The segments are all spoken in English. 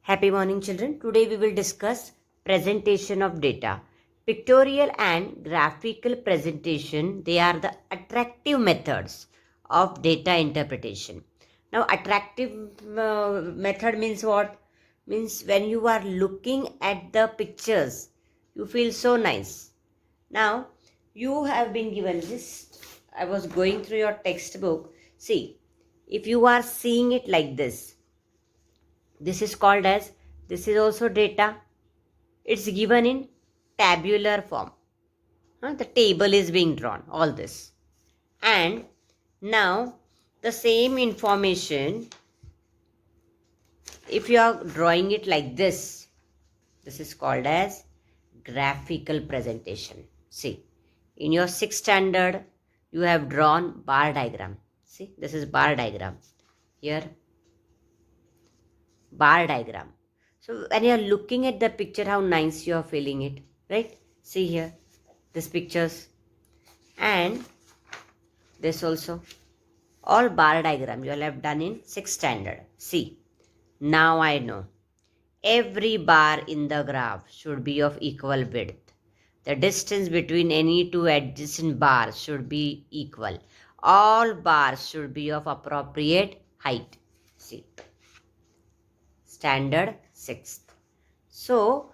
Happy morning, children. Today we will discuss presentation of data. Pictorial and graphical presentation, they are the attractive methods of data interpretation. Now, attractive method means what? Means when you are looking at the pictures, you feel so nice. Now, you have been given this. I was going through your textbook. See, if you are seeing it like this is called as, this is also data. It's given in tabular form. The table is being drawn, all this. And now the same information, if you are drawing it like this is called as graphical presentation. See, in your 6th standard, you have drawn bar diagram. See, this is bar diagram. Here, bar diagram. So when you are looking at the picture, how nice you are feeling it, right? See here, this pictures and this also. All bar diagram you all have done in 6th standard. See, now I know. Every bar in the graph should be of equal width. The distance between any two adjacent bars should be equal. All bars should be of appropriate height. See, standard 6th. So,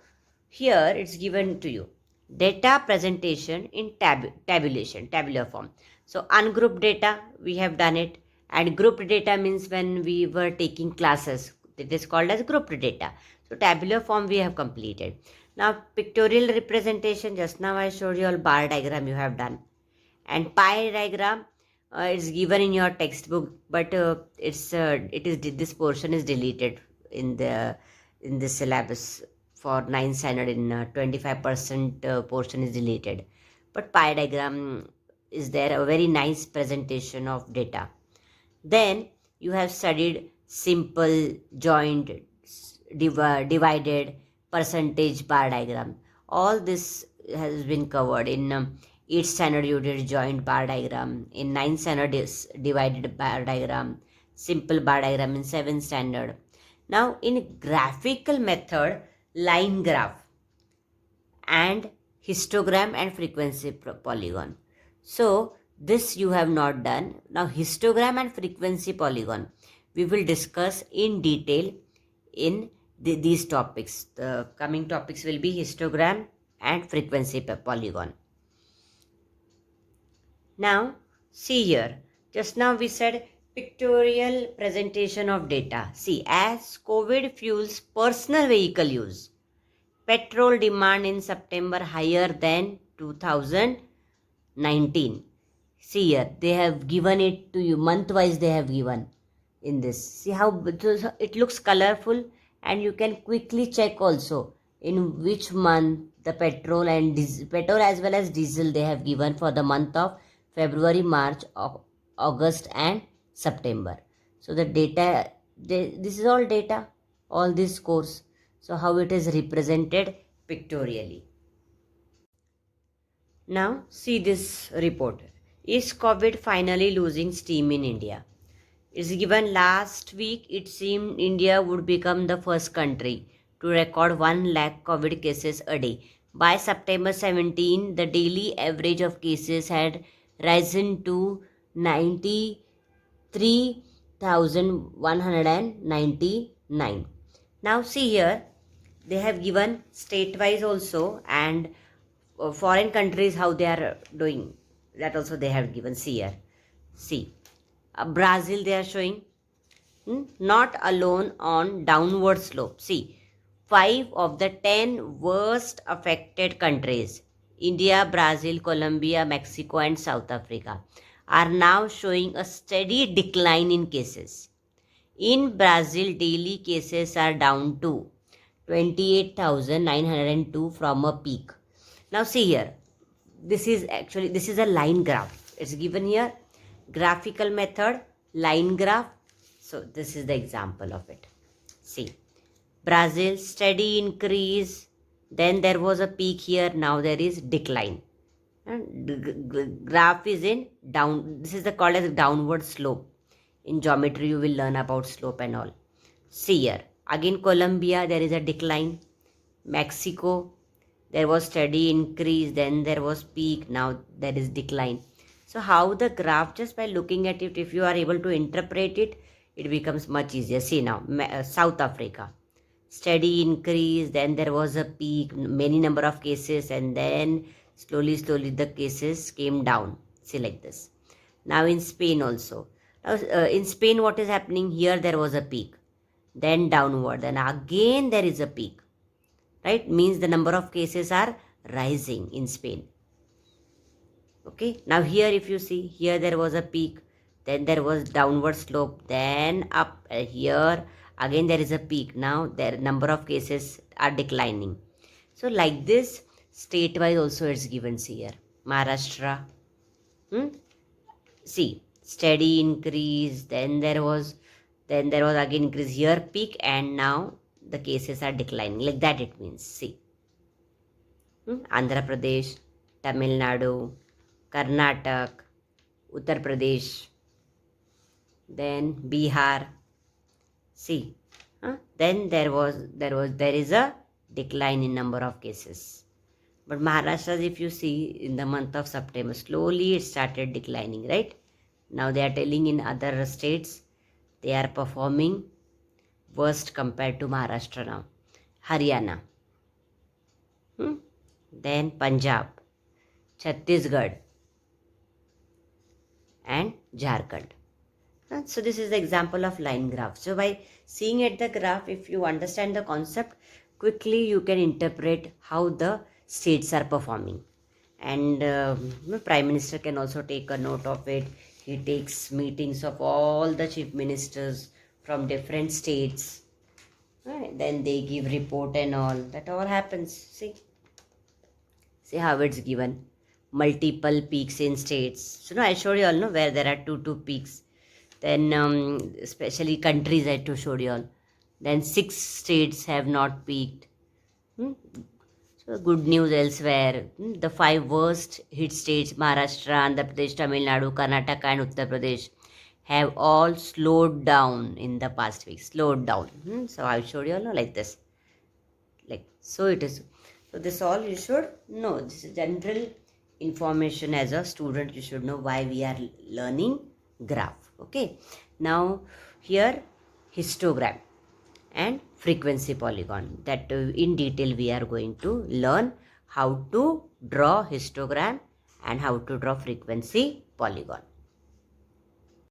here it's given to you. Data presentation in tabular form. So, ungrouped data, we have done it. And grouped data means when we were taking classes, it is called as grouped data. So, tabular form we have completed. Now, pictorial representation, just now I showed you all bar diagram you have done. And pie diagram, is given in your textbook, but this portion is deleted in the syllabus for 9th standard. In 25% portion is deleted, but pie diagram is there, a very nice presentation of data. Then you have studied simple, joint, divided, percentage bar diagram. All this has been covered in 8th standard. You did joint bar diagram. In 9th standard is divided bar diagram, simple bar diagram in 7th standard. Now in graphical method, line graph and histogram and frequency polygon. So this you have not done. Now histogram and frequency polygon we will discuss in detail in these topics. The coming topics will be histogram and frequency polygon. Now see here, just now we said pictorial presentation of data. See, as COVID fuels personal vehicle use, petrol demand in September higher than 2019. See here, they have given it to you, month-wise they have given in this. See how it looks colorful, and you can quickly check also in which month the petrol and petrol as well as diesel they have given for the month of February, March, August and September. So the data, this is all data, all this course. So how it is represented pictorially. Now see this report. Is COVID finally losing steam in India? It's given last week. It seemed India would become the first country to record 1 lakh COVID cases a day. By September 17, the daily average of cases had risen to 93,199. Now see here, they have given state-wise also, and foreign countries how they are doing, that also they have given. See here, see. Brazil they are showing, not alone on downward slope. See, 5 of the 10 worst affected countries, India, Brazil, Colombia, Mexico and South Africa, are now showing a steady decline in cases. In Brazil, daily cases are down to 28,902 from a peak. Now see here, this is a line graph. It's given here, graphical method, line graph. So this is the example of it. See, Brazil, steady increase, then there was a peak here, now there is decline. And graph is in down, this is called as downward slope. In geometry you will learn about slope and all. See here, Again, Colombia, there is a decline. Mexico, there was steady increase, then there was peak, now there is decline. So how the graph, just by looking at it, if you are able to interpret it, it becomes much easier. See now, South Africa, steady increase, then there was a peak, many number of cases, and then slowly the cases came down. See, like this. Now in Spain also. Now, in Spain, what is happening? Here there was a peak, then downward, then again there is a peak. Right? Means the number of cases are rising in Spain. Okay. Now here if you see, here there was a peak, then there was downward slope, then up. Here again there is a peak. Now their number of cases are declining. So like this, state wise also it's given here. Maharashtra, see, steady increase, then there was again increase, here peak, and now the cases are declining. Like that it means. See, Andhra Pradesh, Tamil Nadu, Karnataka, Uttar Pradesh, then Bihar. See, then there is a decline in number of cases. But Maharashtra, if you see, in the month of September, slowly it started declining, right? Now they are telling in other states, they are performing worst compared to Maharashtra now. Haryana, then Punjab, Chhattisgarh, and Jharkhand. So this is the example of line graph. So by seeing at the graph, if you understand the concept, quickly you can interpret how the states are performing. And Prime Minister can also take a note of it. He takes meetings of all the chief ministers from different states. Right? Then they give report and all. That all happens. See how it's given. Multiple peaks in states. So now I showed you all, no, where there are two peaks. Then especially countries I had to show you all. Then 6 states have not peaked. So good news elsewhere. The 5 worst hit states, Maharashtra, Andhra Pradesh, Tamil Nadu, Karnataka, and Uttar Pradesh, have all slowed down in the past week. Slowed down. So I showed you all like this. Like so it is. So this all you should know. This is general information as a student. You should know why we are learning graph. Okay. Now here histogram and frequency polygon, that in detail we are going to learn how to draw histogram and how to draw frequency polygon.